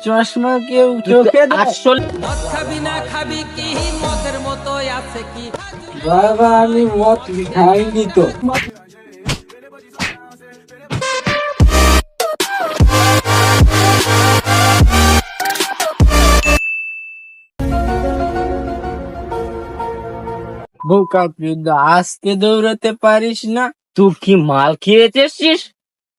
চশমা কেউ চোখে দেয়? আসলে মদ খাবি না খাবি কি মদের মতো আছে কি বাবা আমি মদ খাইনি তো। বোকা চোদা, আজকে দৌড়াতে পারিস না? তুই কি মাল খেয়েছিস?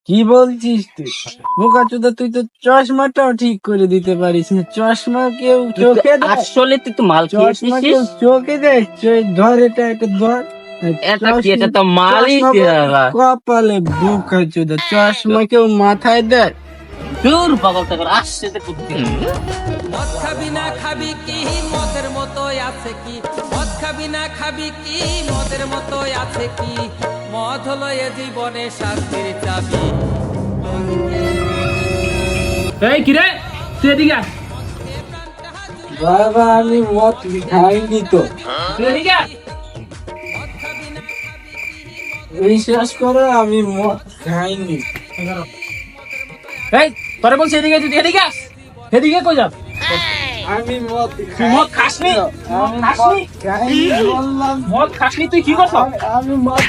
কি বলছিস তুই? বোকা চোদা, তুই তো চশমাটাও ঠিক করে দিতে পারিস না। চশমা কেউ চোখে দেয়? আসলে তুই তো মাল চশমা কেউ খেয়েছিস। চোখে দেয়? ধর এটা, এটা ধর। এটা তো মালই চশমা ছিল পরে না। কপালে। বোকা চোদা, চশমা কেউ মাথায় দেয়? দূর পাগল টাগল আসছে তো করতে। মদ খাবি না খাবি কি মদের মতো আছে কি মদ খাবি না খাবি কি মদের মতো আছে কি মদ হলো এ জীবনে শান্তির চাবি এই কিরে তুই এদিকে আয়। বাবা আমি মদ খাইনি তো। তুই এদিকে আয়। বিশ্বাস করো আমি মদ খাইনি। এই তোরে বলছি এদিকে তুই এদিকে আস। এদিকে কই যাস? আমি মদ তুই মদ খাসনি? আমি খাসনি? মদ খাইনি বললাম। মদ খাসনি তুই কি করছ? আমি মদ